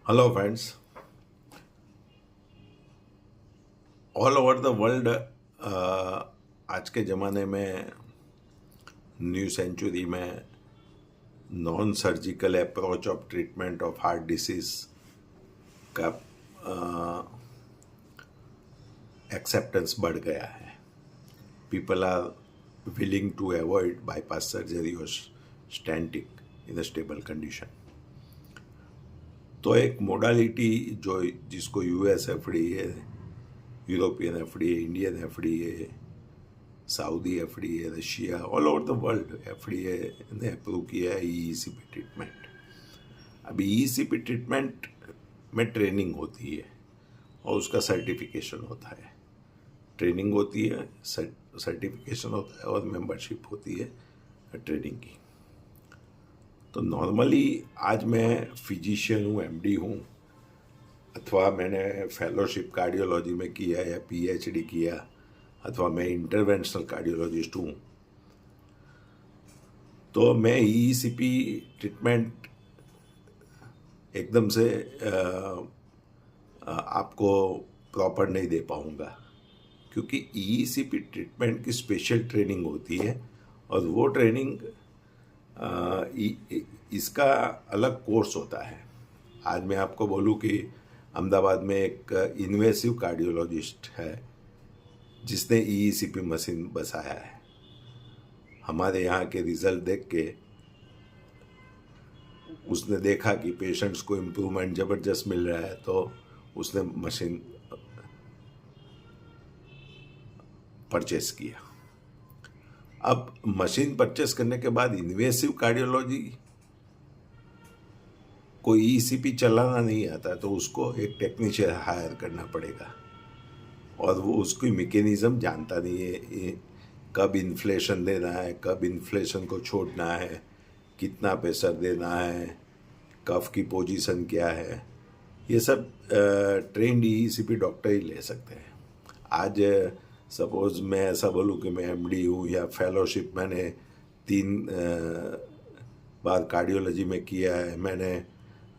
Hello friends, all over the world आज के ज़माने में न्यू सेंचुरी में non surgical approach of treatment of heart disease का एक्सेप्टेंस बढ़ गया है। People are willing to avoid bypass surgery और stenting in a stable condition. तो एक मोडालिटी जो जिसको US FDA, European FDA, Indian FDA, Saudi FDA, Russia, all over the world FDA ने अप्रूव किया है ईईसीपी ट्रीटमेंट। अब ईईसीपी ट्रीटमेंट में ट्रेनिंग होती है और उसका सर्टिफिकेशन होता है। ट्रेनिंग होती है, सर्टिफिकेशन होता है और मेंबरशिप होती है ट्रेनिंग की। तो नॉर्मली आज मैं फिजिशियन हूँ, एमडी हूँ, अथवा मैंने फेलोशिप कार्डियोलॉजी में किया या पीएचडी किया, अथवा मैं इंटरवेंशनल कार्डियोलॉजिस्ट हूँ, तो मैं ईईसीपी ट्रीटमेंट एकदम से आपको प्रॉपर नहीं दे पाऊँगा, क्योंकि ईईसीपी ट्रीटमेंट की स्पेशल ट्रेनिंग होती है और वो ट्रेनिंग इसका अलग कोर्स होता है। आज मैं आपको बोलूँ कि अहमदाबाद में एक इन्वेसिव कार्डियोलॉजिस्ट है जिसने ईईसीपी मशीन बसाया है। हमारे यहाँ के रिजल्ट देख के उसने देखा कि पेशेंट्स को इम्प्रूवमेंट ज़बरदस्त मिल रहा है, तो उसने मशीन परचेस किया। अब मशीन परचेस करने के बाद इन्वेसिव कार्डियोलॉजी को ईसीपी चलाना नहीं आता, तो उसको एक टेक्नीशियन हायर करना पड़ेगा और वो उसकी मैकेनिज्म जानता नहीं है। कब इन्फ्लेशन देना है, कब इन्फ्लेशन को छोड़ना है, कितना प्रेशर देना है, कफ की पोजीशन क्या है, ये सब ट्रेंड ईसीपी डॉक्टर ही ले सकते हैं। आज सपोज मैं ऐसा बोलूँ कि मैं एमडी हूँ या फेलोशिप मैंने 3 बार कार्डियोलॉजी में किया है, मैंने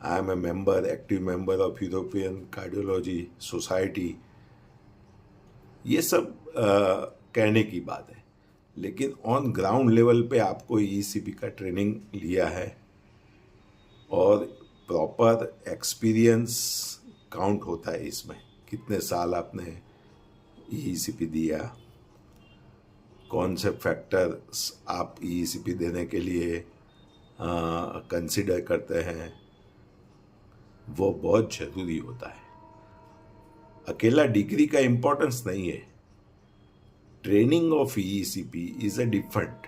I am a member, active member of European cardiology society, ये सब कहने की बात है, लेकिन ऑन ग्राउंड लेवल पे आपको ईसीपी का ट्रेनिंग लिया है और प्रॉपर एक्सपीरियंस काउंट होता है इसमें। कितने साल आपने ईसीपी दिया, कौन से फैक्टर्स आप ईसीपी देने के लिए कंसिडर करते हैं, वो बहुत ज़रूरी होता है। अकेला डिग्री का इम्पोर्टेंस नहीं है। Training of ECP is a different.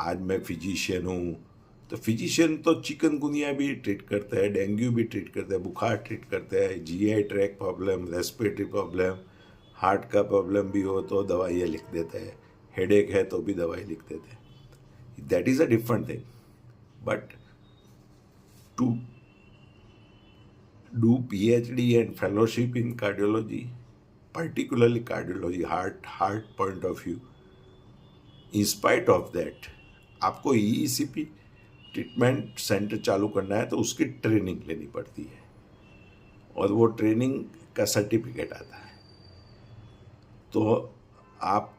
आज मैं फिजिशियन हूँ, तो फिजिशियन तो चिकनगुनिया भी ट्रीट करता है, डेंगू भी ट्रीट करता है, बुखार ट्रीट करता है, GI tract problem, respiratory problem, heart का प्रॉब्लम भी हो तो दवाइयाँ लिख देते हैं, हेडेक है तो भी दवाई लिख देते हैं। That is a different thing. But to do PhD and fellowship in cardiology, particularly cardiology, heart point of view, in spite of that, आपको ईसीपी ट्रीटमेंट सेंटर चालू करना है तो उसकी ट्रेनिंग लेनी पड़ती है और वो ट्रेनिंग का सर्टिफिकेट आता है। तो आप,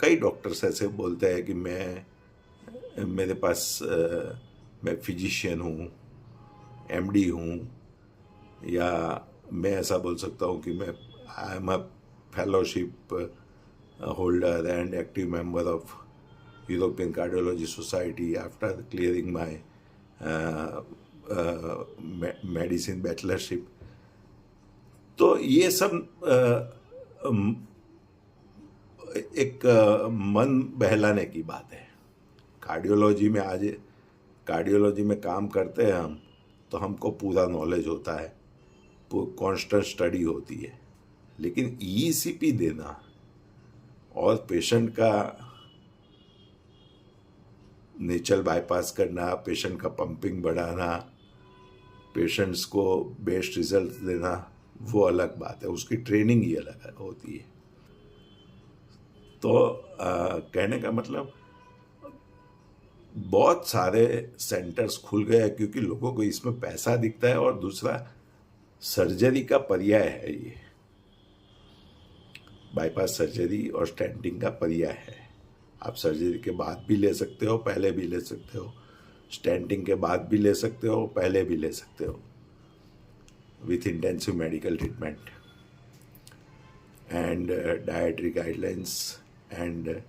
कई डॉक्टर्स ऐसे बोलते हैं कि मेरे पास मैं फिजिशियन हूँ, एमडी हूँ, या मैं ऐसा बोल सकता हूँ कि मैं I am a fellowship holder and active member of European cardiology society after clearing my medicine bachelorship. तो ये सब एक मन बहलाने की बात है। कार्डियोलॉजी में आज कार्डियोलॉजी में काम करते हैं हम, तो हमको पूरा नॉलेज होता है, कांस्टेंट स्टडी होती है, लेकिन ईसीपी देना और पेशेंट का नेचर बाईपास करना, पेशेंट का पंपिंग बढ़ाना, पेशेंट्स को बेस्ट रिजल्ट देना, वो अलग बात है, उसकी ट्रेनिंग ही अलग होती है। तो कहने का मतलब, बहुत सारे सेंटर्स खुल गए हैं क्योंकि लोगों को इसमें पैसा दिखता है, और दूसरा सर्जरी का पर्याय है ये। बाईपास सर्जरी और स्टेंटिंग का पर्याय है। आप सर्जरी के बाद भी ले सकते हो, पहले भी ले सकते हो, स्टेंटिंग के बाद भी ले सकते हो, पहले भी ले सकते हो, with intensive medical treatment and dietary guidelines and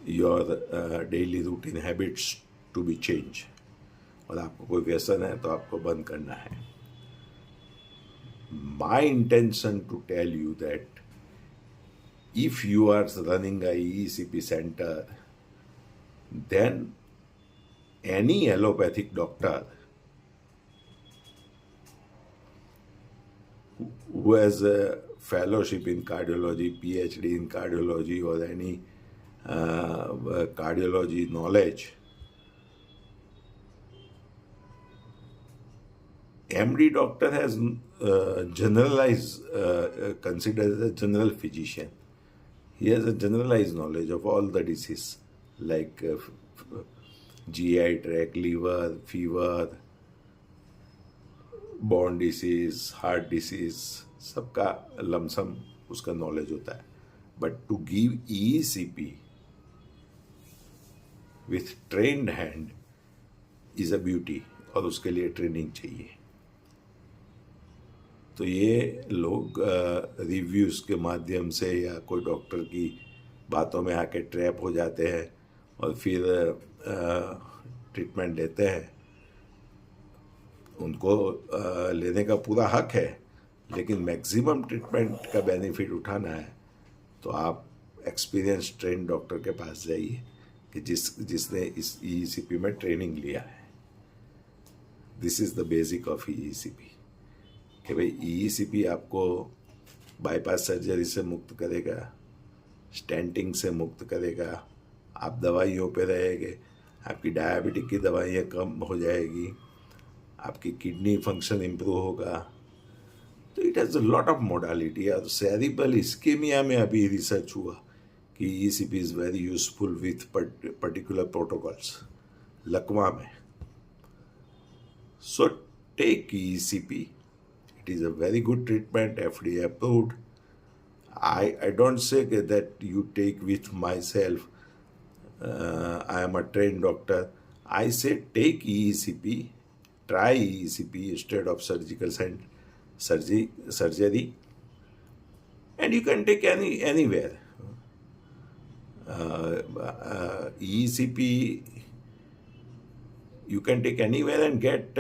your daily routine habits to be change. और आपको कोई व्यसन है तो आपको बंद करना है। My intention to tell you that if you are running a ECP center, then any allopathic doctor who has a fellowship in cardiology, PhD in cardiology, or any cardiology knowledge, MD doctor has generalized, considered as a general physician. He has a generalized knowledge of all the disease like GI tract, liver, fever, bone disease, heart disease, सबका lump sum उसका knowledge होता है। But to give ECP with trained hand is a beauty, और उसके लिए training चाहिए। तो ये लोग रिव्यूज़ के माध्यम से या कोई डॉक्टर की बातों में आके ट्रैप हो जाते हैं और फिर ट्रीटमेंट लेते हैं। उनको लेने का पूरा हक है, लेकिन मैक्सिमम ट्रीटमेंट का बेनिफिट उठाना है तो आप एक्सपीरियंस ट्रेन डॉक्टर के पास जाइए कि जिसने इस ECP में ट्रेनिंग लिया है। This is the basic of ECP कि भाई ECP आपको बाईपास सर्जरी से मुक्त करेगा, स्टेंटिंग से मुक्त करेगा, आप दवाइयों पे रहेंगे, आपकी डायबिटिक की दवाइयाँ कम हो जाएगी, आपकी किडनी फंक्शन इम्प्रूव होगा। तो it has a lot of modality. और सेरिब्रल इस्केमिया में अभी रिसर्च हुआ कि ECP is very useful with particular protocols, लकवा में। So take ECP. It is a very good treatment, FDA approved. I don't say that you take with myself. I am a trained doctor. I say take ECP, try ECP instead of surgery, and you can take anywhere. ECP you can take anywhere and get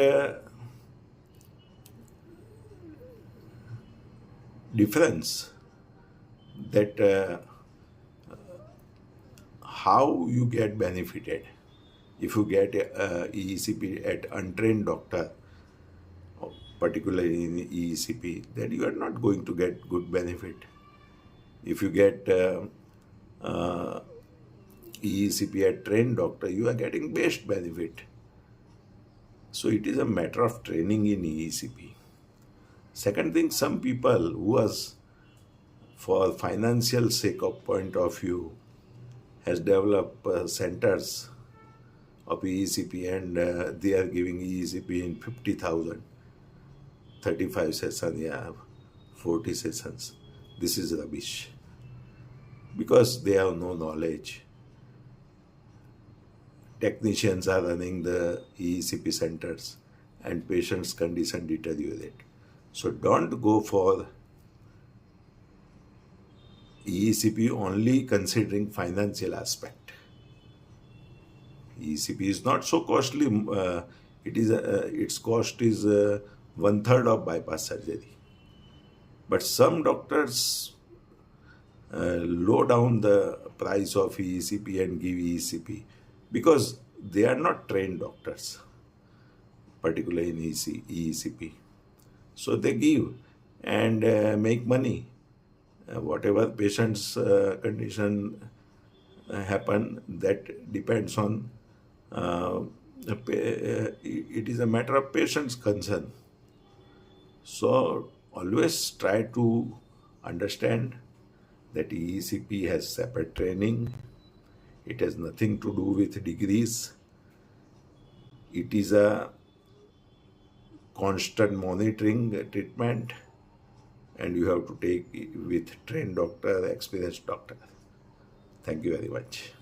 difference that how you get benefited. If you get ECP at untrained doctor, particularly in ECP, then you are not going to get good benefit. If you get ECP at trained doctor, you are getting best benefit. So it is a matter of training in ECP. Second thing, some people who was for financial sake of point of view has developed centers of ECP, and they are giving ECP in 50,000, 35 sessions, yeah, 40 sessions. This is rubbish because they have no knowledge. Technicians are running the ECP centers and patients' condition deteriorate. So don't go for ECP only considering financial aspect. ECP is not so costly. Its cost is 1/3 of bypass surgery. But some doctors low down the price of ECP and give ECP because they are not trained doctors, particularly in ECP. So they give and make money. Whatever patient's condition happen, that depends on, it is a matter of patient's concern. So always try to understand that ECP has separate training. It has nothing to do with degrees. It is a constant monitoring treatment, and you have to take it with trained doctor, experienced doctor. Thank you very much.